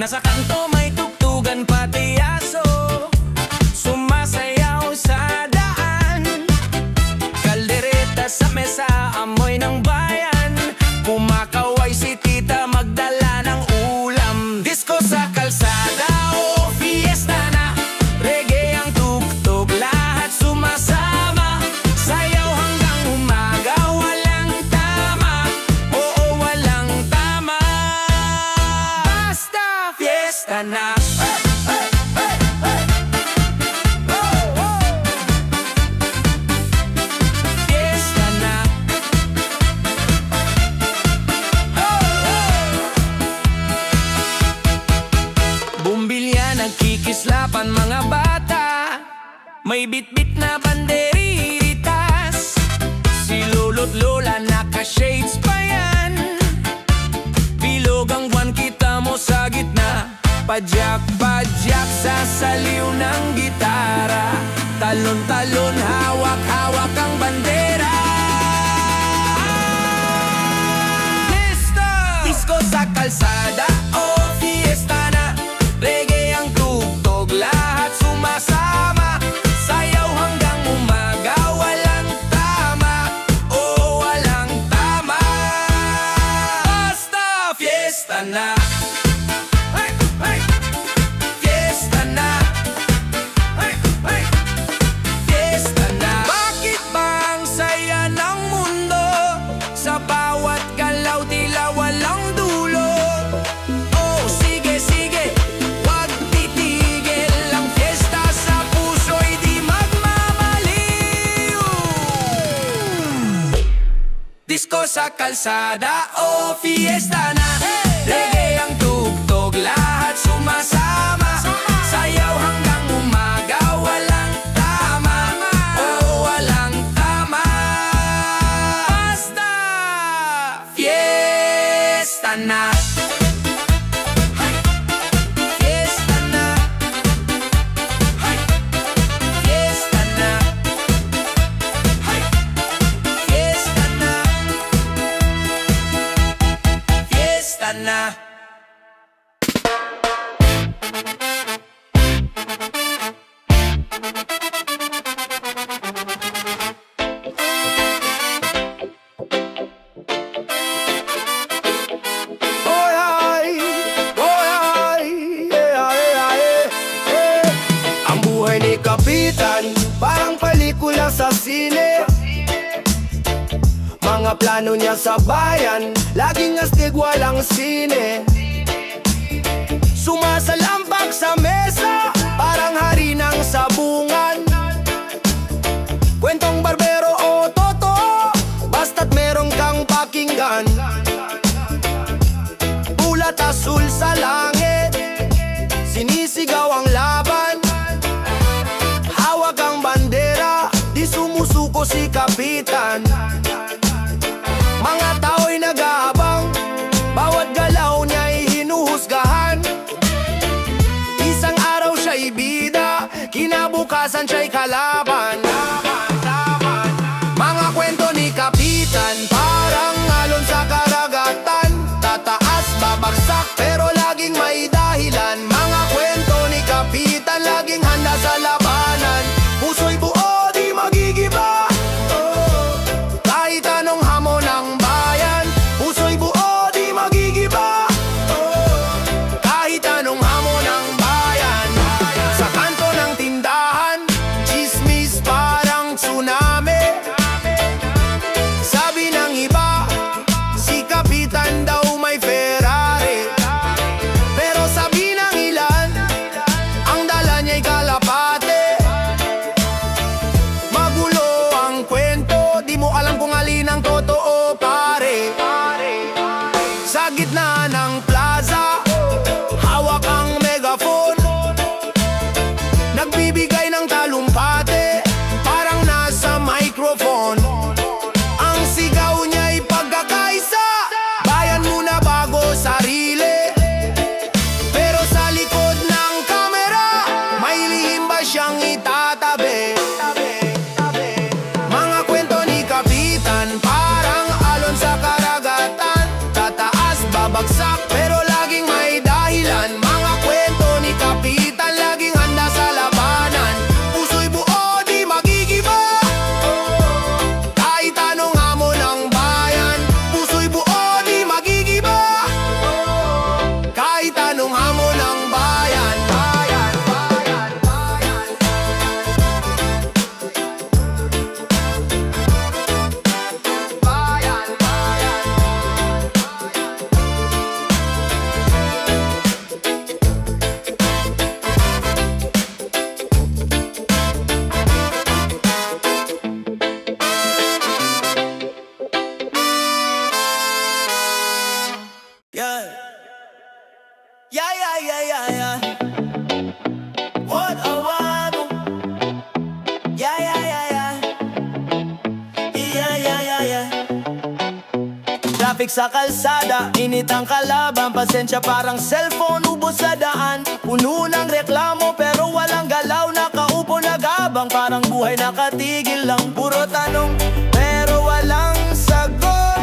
Nasa kanto may tugtugan pati aso, sumasayaw sa daan. Kaldereta sa mesa, amoy ng bayan. Kumakaway si tita, magdala ng ulam. Disco sa kalsada, oh fiesta na. Reggae ang tugtog, lahat sumasama. Sayaw hanggang umaga, walang tama. Oo, walang tama. Basta fiesta na. Nagkikislapan mga bata, may bitbit na banderitas. Si lolo't lola naka-shades pa yan. Bilog ang buwan, kita mo sa gitna. Padyak-padyak sa saliw ng gitara. Talon-talon, hawak-hawak ang bandera. Lista! Disco sa kalsada, oh fiesta na. Reggae ang tugtog, lahat sumasama. Sayaw hanggang umaga, walang tama. Oh, walang tama. Basta fiesta na. Hey, hey. Fiesta na. Hey, hey. Fiesta na. Bakit ba ang saya ng mundo? Sa bawat galaw tila walang dulo. Oh, sige, sige, wag titigil. Ang fiesta sa puso'y di magmamaliw. Disco sa kalsada, oh fiesta na. Reggae ang tugtog, lahat sumasama. Sayaw hanggang umaga, walang tama. Oh, walang tama. Basta fiesta na. Fiesta na. Fiesta na. Fiesta na. Fiesta na. Ang buhay ni Kapitan, parang pelikula sa sine. Mga plano niya sa bayan, laging astig walang sine. Sumasalampag sa mesa, parang hari ng sabungan. Kwentong barbero o totoo, basta't meron kang pakinggan. Bulat asul sa langit, sinisigaw ang laban. Hawak ang bandera, di sumusuko si Kapitan. Mga tao'y nag-aabang, bawat galaw niya'y hinuhusgahan. Isang araw siya'y bida, kinabukasan siya'y kalaban. Mga kwento ni Kapitan, parang alon sa karagatan. Tataas, babagsak, pero laging may dahilan. Mga kwento ni Kapitan, laging handa sa labanan. Puso'y buo, di magigiba. Kahit anong hamon ng bayan, puso'y buo, di magigiba. Kahit anong hamon ng bayan. Sa kanto ng tindahan, chismis parang tsunami. Sabi ng Traffic sa kalsada, init ang kalaban. Pasensya parang cellphone, ubos sa daan. Puno ng reklamo pero walang galaw. Nakaupo nagabang, parang buhay nakatigil lang. Puro tanong pero walang sagot.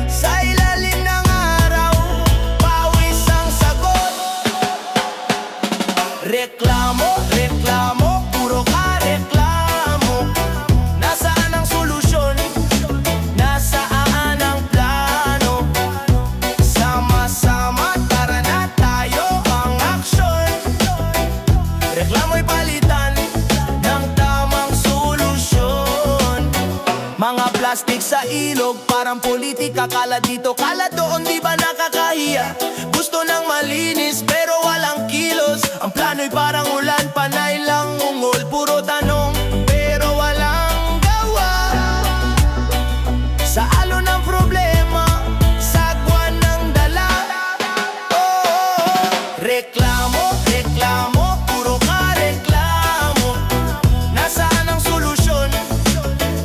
Sa ilalim ng araw, pawis ang sagot. Reklamo, reklamo, puro ka reklamo. Nasaan ang solusyon? Nasaan ang plano? Sama-sama, tara na tayo ang aksyon. Reklamo'y palitan ng tamang solusyon. Mga plastic sa ilog, parang politika. Kalat dito, kalat doon, di ba nakakahiya? Gusto ng malinis pero walang kilos. Ang plano'y parang ulan, panay lang ungol. Puro tanong pero walang gawa. Sa alon ng problema, sagwan ng dala. Reklamo, reklamo, puro ka reklamo. Nasaan ang solusyon?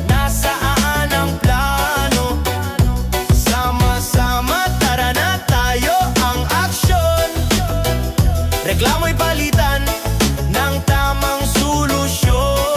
Nasaan ang plano? Sama-sama, tara na tayo ang aksyon. Reklamo'y palitan ng tamang solusyon.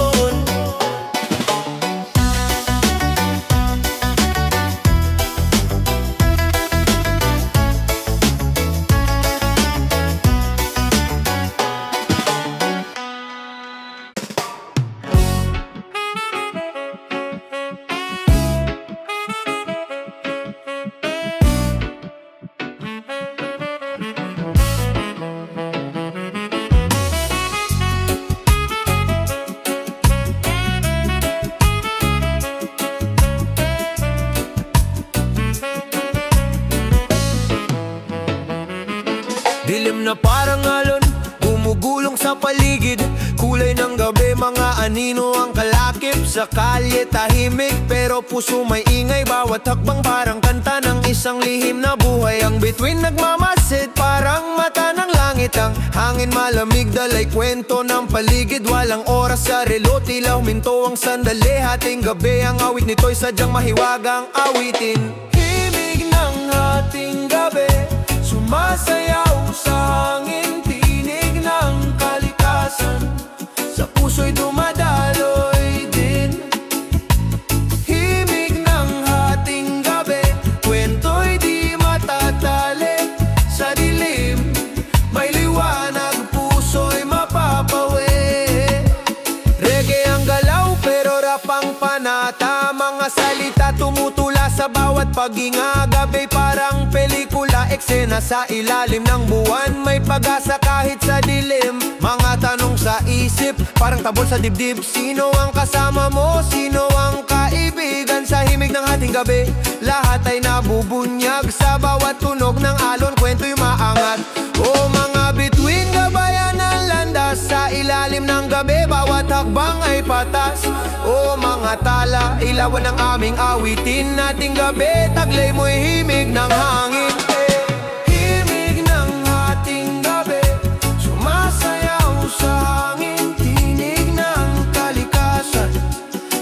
Dilim na parang alon, gumugulong sa paligid. Kulay ng gabi, mga anino ang kalakip. Sa kalye tahimik, pero puso may ingay. Bawat hakbang parang kanta ng isang lihim na buhay. Ang bituin nagmamasid, parang mata ng langit. Ang hangin malamig, dalay kwento ng paligid. Walang oras sa relo, tila huminto ang sandali. Hating gabi, ang awit nito'y sadyang mahiwagang awitin. Himig ng hating gabi, sumasayaw sa hangin, tinig ng kalikasan. Sa puso'y dumadaloy din. Himig ng hating gabi, kwento'y di matatali. Sa dilim, may liwanag, puso'y mapapawi. Reggae ang galaw, pero rap ang panata. Mga salita tumutula sa bawat paghinga. Gabi parang pelikula, eksena sa ilalim ng buwan. May pag-asa kahit sa dilim. Mga tanong sa isip, parang tabol sa dibdib. Sino ang kasama mo? Sino ang kaibigan? Sa himig ng hating gabi, lahat ay nabubunyag. Sa bawat tunog ng alon, kwento'y maangat. O mga bituin, gabayan ng landas. Sa ilalim ng gabi, bawat hakbang ay patas. O mga tala, ilawan ng aming awitin. Nating gabi, taglay mo'y himig ng hangin. Himig ng hating gabi, sumasayaw sa hangin, tinig ng kalikasan.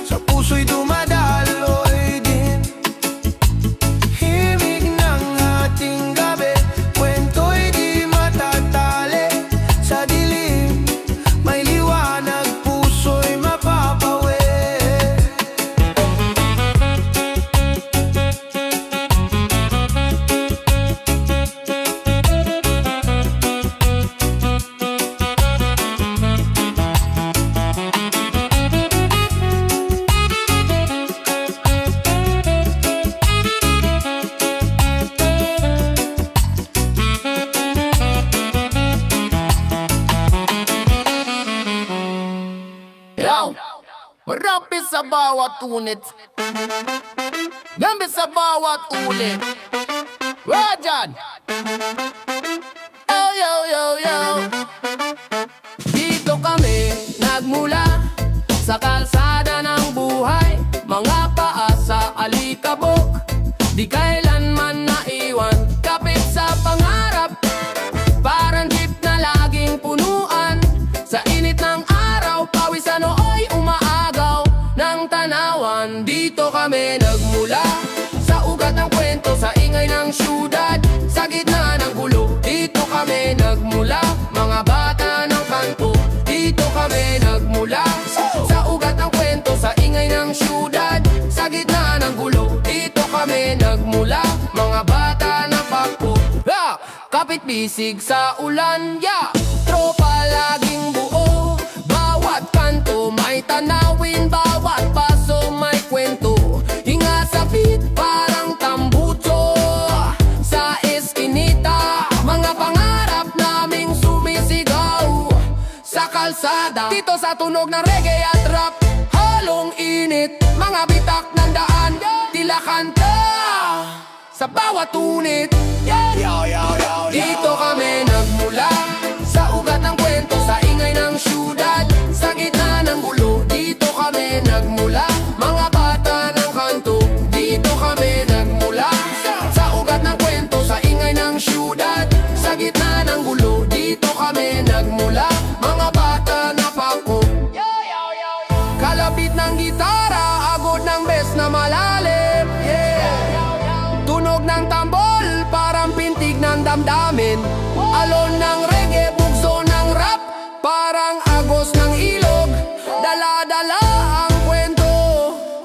Sa puso'y dumadaloy din. Himig ng hating gabi, kwento'y di matatali. Sa dilim, may liwanag, puso'y mapapawi. Marapis sa bawat unit, gamit sa bawat ulit. Rajan! Yo, yo, yo, yo. Dito kami nagmula sa kalsada ng buhay. Mga paa sa alikabok, di kailanman naiwan. Kapit sa pangarap, parang jeep na laging punuan. Sa init ng araw, pawisan nooy umaagaw ng tanawan. Dito kami nagmula sa ugat bisig sa ulan, yeah. Tropa laging buo, bawat kanto may tanawin, bawat paso may kwento. Hinga sa beat parang tambuto sa eskinita, mga pangarap naming sumisigaw sa kalsada. Dito sa tunog ng reggae at rap, halong init, mga bitak ng daan, tila kanta sa bawat unit, yeah. Dito kami nagmula, sa ugat ng kwento, sa ingay ng syudad, sa gitna ng gulo. Dito kami nagmula, mga bata ng kanto. Dito kami nagmula, sa ugat ng kwento, sa ingay ng syudad, sa gitna ng gulo. Dito kami nagmula, mga bata na pako. Kalapit ng gitara, agod ng bes na malalim, yeah. Tunog ng tambol, parang pintig ng damdamin. Alon ng reggae, bugso ng rap, parang agos ng ilog. Dala-dala ang kwento,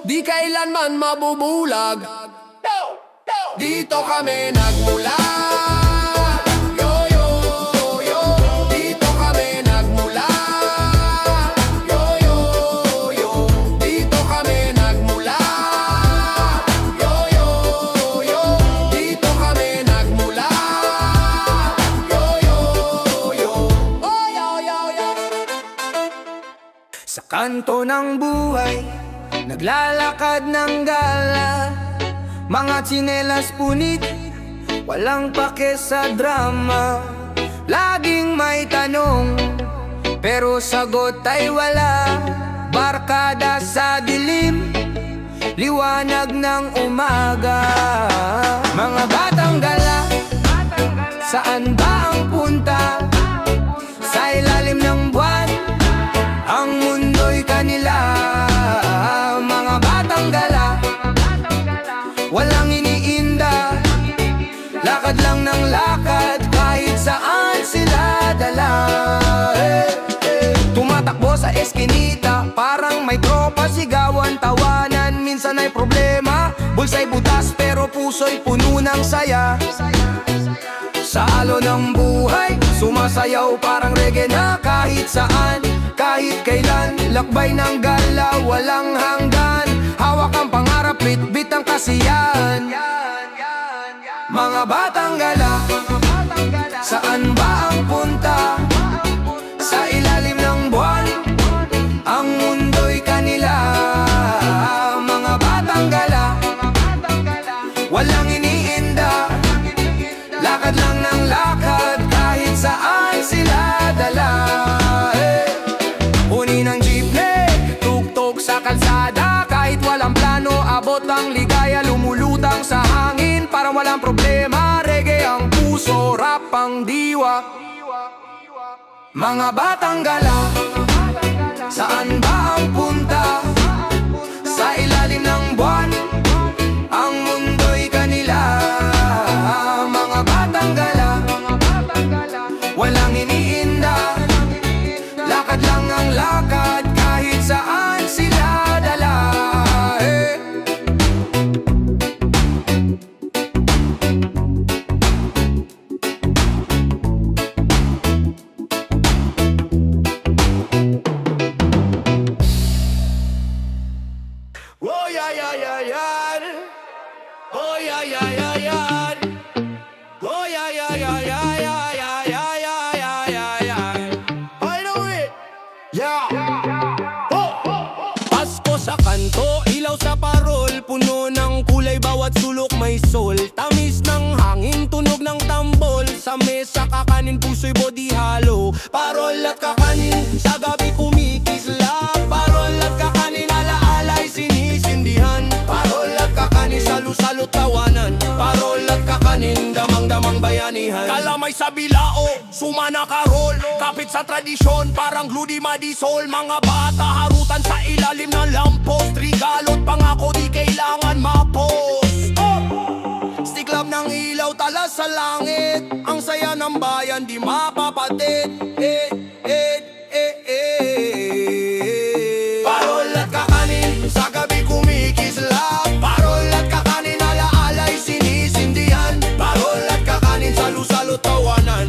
di kailanman mabubulag. Dito kami nagmula, yo-yo, yo. Dito kami nagmula, yo-yo, yo. Dito kami nagmula, yo-yo, yo. Dito kami nagmula, yo-yo, yo. Oh, yo. Sa kanto ng buhay, naglalakad ng gala, mga tsinelas punit, walang pake sa drama. Laging may tanong, pero sagot ay wala. Barkada sa dilim, liwanag ng umaga. Mga batang gala, saan ba ang punta? Sa ilalim ng buwan, ang mundo'y kanila. Mga batang gala, walang iniinda, lakad lang ng lakad, kahit saan sila dala. Tumatakbo sa eskinita, parang may tropa, sigawan, tawanan. Minsan ay problema, bulsa'y butas, pero puso'y puno ng saya. Sa alon ng buhay, sumasayaw parang reggae na kahit saan, kahit kailan. Lakbay ng gala, walang hanggan, hawak ang pangarap, bit-bit ang kasiyahan. Mga batang gala, saan ba ang punta? Sa ilalim ng buwan, ang mundo'y kanila. Mga batang gala, walang iniinda, lakad lang ng lakad, kahit saan sila dala. Uni ng jeepney, tugtog sa kalsada, kahit walang plano, abot ang ligaya, lumulutang sa hangin. Parang walang problema, reggae ang puso, rap ang diwa. Mga batang gala, saan ba ang punta? Sa ilalim ng buwan, ang mundo'y kanila. Mga batang gala, walang iniinda, lakad lang ang lakad, kahit saan sila dala. Oh yeah, yeah, yeah, yeah. Oh yeah, yeah, yeah, yeah. Oh yeah, yeah, yeah, yeah, yeah, yeah, yeah, yeah, yeah, yeah. I know it. Yeah. Pasko sa kanto, ilaw sa parol, puno ng kulay, bawat sulok may soul. Tamis ng hangin, tunog ng tambol, sa mesa kakanin, puso'y body hollow. Parol at kakanin, sa gabi kumikisla. Parol at kakanin, alaala'y sinisindihan. Parol at kakanin, salu-salot tawanan. Parol at kakanin, damang-damang bayanihan. Kalamay sa bilao, sumana karol, kapit sa tradisyon, parang glue di madisol. Mga bata harutan sa ilalim ng lampos, trigalot pangako di kailangan mapos. Stick love ng ilaw, tala sa langit, ang saya ng bayan di mapapatid. Parol at kakanin, sa gabi kumikisla. Parol at kakanin, alaala'y sinisindihan. Parol at kakanin, salu-salot tawanan.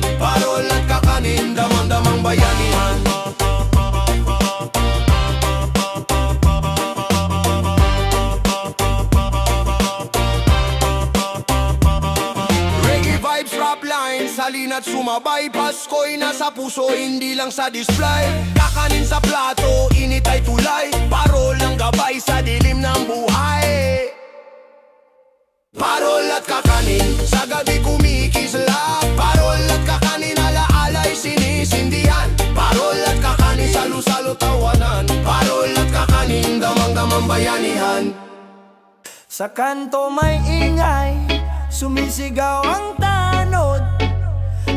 halina't sumabay. Pasko'y nasa puso, hindi lang sa display. Kakanin sa plato, init ay tulay. Parol ng gabay sa dilim ng buhay. Parol at kakanin, sa gabi kumikisla. Parol at kakanin, alaala'y sinisindihan. Parol at kakanin, salo-salo tawanan. Parol at kakanin, damang-damang bayanihan. Sa kanto may ingay, sumisigaw ang tanod.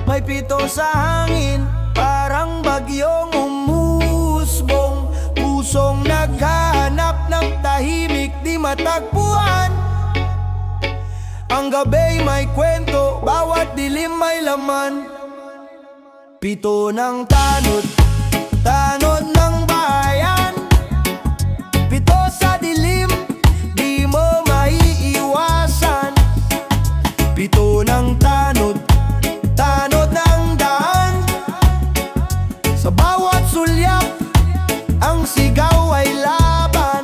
May pito sa hangin, parang bagyong umusbong. Pusong naghahanap ng tahimik, di matagpuan. Ang gabi may kwento, bawat dilim may laman. Pito ng tanod, tanod ng bayan. Pito sa dilim, di mo maiiwasan. Pito ng tanod, tanod ng daan. Sa bawat sulyap, ang sigaw ay laban.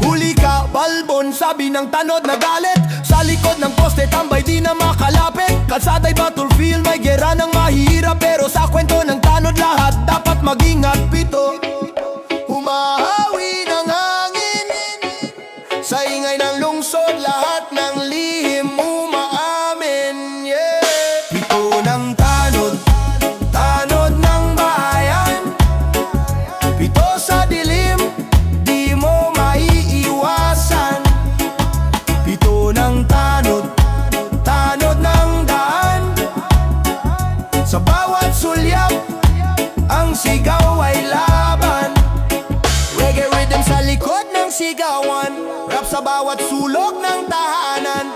Huli ka, balbon, sabi ng tanod na galit. Sa likod ng poste, tambay di na makalapit. Kalsada'y battlefield, may gera ng mahirap. Pero sa kwento ng tanod lahat dapat mag-ingat. Pito, humahawi ng hangin. Sa ingay ng lungsod, lahat ng lihim umaamin. Yeah. Pito ng tanod, tanod ng bayan. Pito sa dilim, di mo maiiwasan. Pito ng tanod, tanod ng daan. Sa bawat sulyap, ang sigaw ay laban. Reggae rhythm sa likod ng sigawan. Rap sa bawat sulok ng tahanan.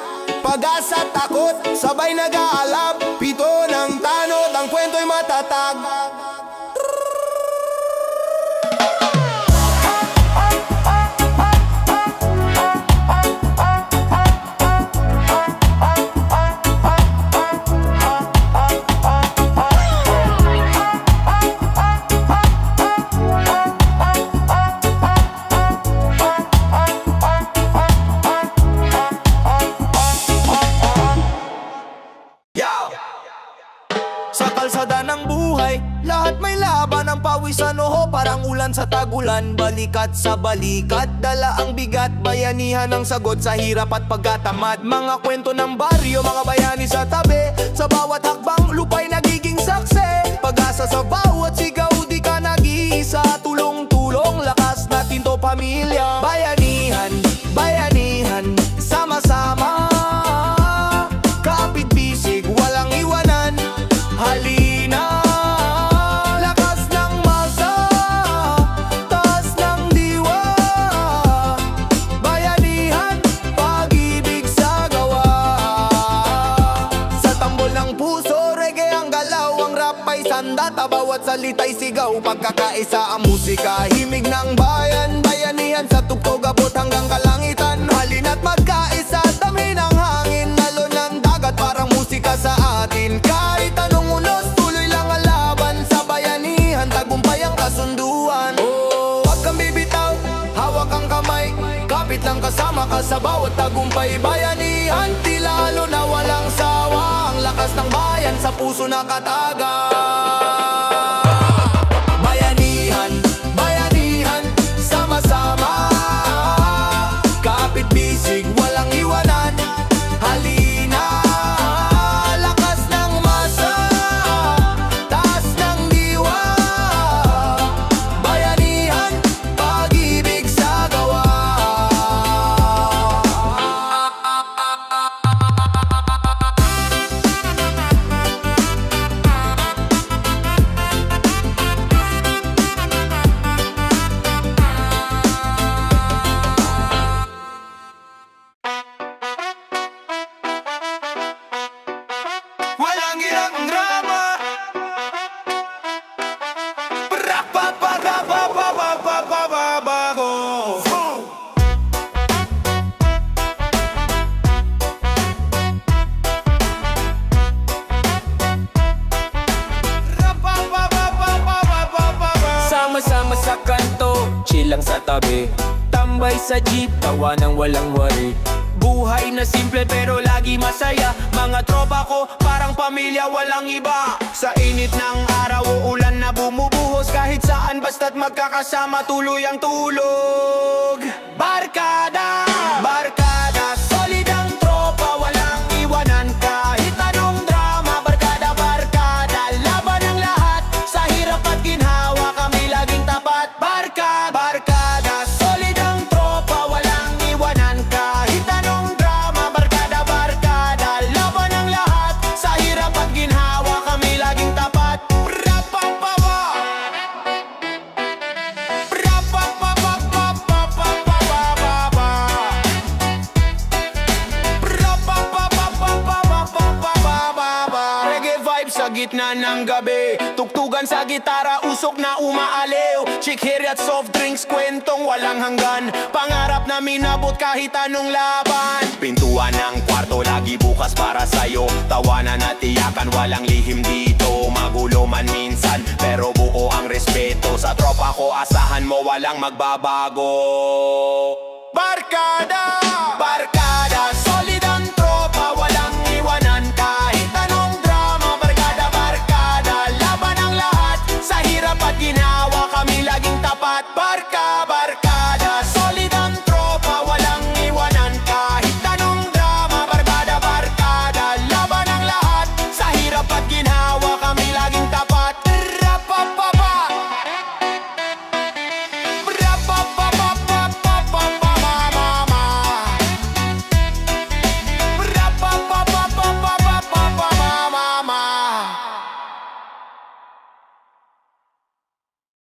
Pag-asa, takot, sabay nag-aalab. Pito ng tanod, ang kwento'y matatag. Sa kalsada ng buhay, lahat may laban. Ang pawisan oho, parang ulan sa tagulan. Balikat sa balikat, dala ang bigat. Bayanihan ang sagot sa hirap at pagkatamad. Mga kwento ng baryo, mga bayani sa tabi. Sa bawat hakbang, lupay nagiging saksi. Pag-asa sa bawat sigaw, di ka nag-iisa. Tulong-tulong, lakas natin to pamilya. Bayanihan, bayanihan, sama-sama. Kapit-bisig, walang iwanan. Halina, lakas ng masa, taas ng diwa. Bayanihan, pag-ibig sa gawa. Sa tambol ng puso, reggae ang galaw. Ang rap ay sandata, bawat salita'y sigaw. Pagkakaisa ang musika, himig ng bayan. Bayanihan sa tugtog, abot hanggang kalangitan. Halina't magkaisa, dami ng hangin. Alon ng dagat, parang musika sa atin. Kahit anong unos, tuloy lang ang laban. Sa bayanihan, tagumpay ang kasunduan. Oh, wag kang bibitaw, hawak ang kamay. Kapit lang kasama ka sa bawat tagumpay. Bayanihan, tila halo na walang sawa. Ang lakas ng bayan sa puso nakataga. Bayanihan, bayanihan, sama-sama. Kapit-bisig, walang iwanan. Halina, lakas ng masa, taas ng diwa. Bayanihan, pag-ibig sa gawa. Walang hirap ang drama. Pra-pa-pa-pa-pa-pa-pa-pa-pa-pa-bago. Sama-sama sa kanto, chill lang sa tabi. Tambay sa jeep, tawa ng walang wari. Buhay na na simple pero lagi masaya. Mga tropa ko parang pamilya, walang iba. Sa init ng araw o ulan na bumubuhos, kahit saan basta't magkakasama, tuloy ang tulog. Barkada, barkada, solid ang tropa, walang iwanan kahit anong drama. Barkada, barkada, laban ang lahat, sa hirap at ginhawa kami laging tapat. Barkada, barkada, solid ang tropa, walang iwanan kahit anong drama. Barkada, barkada, laban ang lahat, sa hirap at ginhawa kami laging tapat. Sa gitna ng gabi, tugtugan sa gitara, usok na umaaliw. Chick hair at soft drinks, kwentong walang hanggan. Pangarap na minabot kahit anong laban. Pintuan ng kwarto, lagi bukas para sa'yo. Tawanan at tiyakan, walang lihim dito. Magulo man minsan, pero buo ang respeto. Sa tropa ko, asahan mo walang magbabago. Barkada, barkada.